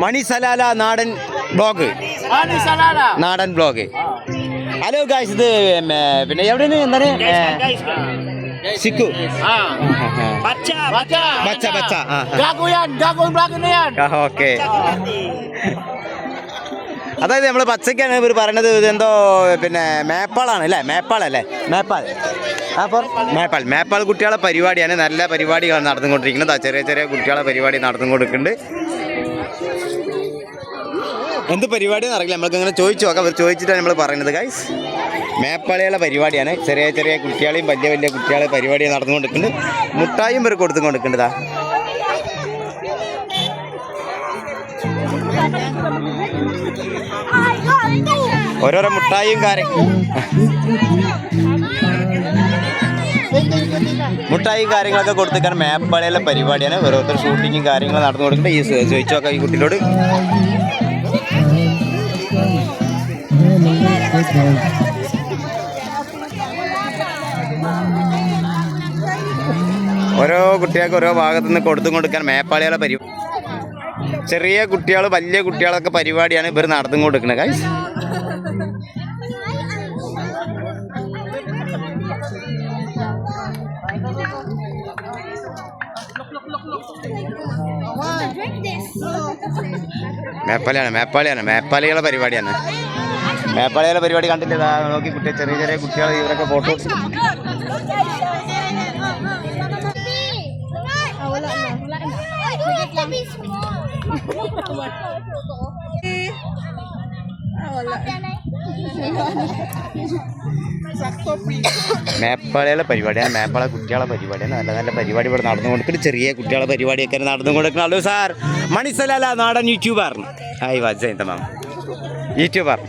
മണി സലാല നാടൻ ബ്ലോഗ്. നാടൻ blog. Hello guys, ഇത് പിന്നെ എവിടെയാണ് എന്താണ് സിക്കു ഓക്കെ. അതായത് നമ്മൾ പച്ചക്കാണ് ഇവർ പറയണത്. ഇതെന്തോ പിന്നെ മേപ്പാളാണ് അല്ലേ? മേപ്പാളല്ലേ? അപ്പോൾ മേപ്പാൾ കുട്ടികളെ പരിപാടിയാണ്. നല്ല പരിപാടികളാണ് നടന്നുകൊണ്ടിരിക്കുന്നത്. ചെറിയ ചെറിയ കുട്ടികളെ പരിപാടി നടന്നുകൊണ്ടിരിക്കുന്നുണ്ട്. എന്ത് പരിപാടിയെന്ന് അറിയില്ല, നമ്മൾക്ക് അങ്ങനെ ചോദിച്ചു നോക്കാം. അവർ ചോദിച്ചിട്ടാണ് നമ്മൾ പറയുന്നത് ഗൈസ്. മേപ്പാളികളുടെ പരിപാടിയാണ്. ചെറിയ ചെറിയ കുട്ടികളെയും വലിയ വലിയ കുട്ടികളെ പരിപാടി നടന്നുകൊണ്ടിരിക്കുന്നുണ്ട്. മുട്ടായും ഇവർ കൊടുത്തുകൊണ്ടിരിക്കേണ്ടതാ. ഓരോരോ മുട്ടായും കാര്യങ്ങളൊക്കെ കൊടുത്തിക്കാൻ മേപ്പാളികളുടെ പരിപാടിയാണ്. ഓരോരുത്തർ ഷൂട്ടിങ്ങും കാര്യങ്ങളും നടന്നു കൊടുക്കുന്നത്. ഈ ചോദിച്ചു നോക്കാം ഈ കുട്ടിയോട്. ഓരോ കുട്ടികൾക്ക് ഓരോ ഭാഗത്തുനിന്ന് കൊടുത്തും കൊടുക്കാൻ മേപ്പാളികളുടെ പരിപാടി. ചെറിയ കുട്ടികൾ വലിയ കുട്ടികളൊക്കെ പരിപാടിയാണ് ഇവർ നടന്നു കൊടുക്കുന്നത് ഗൈസ്. മേപ്പാളികളുടെ പരിപാടിയാണ്. മേപ്പാളികളുടെ പരിപാടി കണ്ടില്ല? നോക്കി കുട്ടികൾ, ചെറിയ ചെറിയ കുട്ടികൾ ഇവരൊക്കെ ഫോട്ടോ. മേപ്പാളികളുടെ പരിപാടിയാണ്. മേപ്പാള കുട്ടികളെ പരിപാടിയാണ്. നല്ല നല്ല പരിപാടി ഇവിടെ നടന്നു കൊടുക്കുന്നത്. ചെറിയ കുട്ടികളെ പരിപാടിയൊക്കെ നടന്നു കൊടുക്കണം. ഹലോ സാർ, മണി സലാല നാടൻ യൂട്യൂബർ. ഹായ് വാജ യൂട്യൂബർ.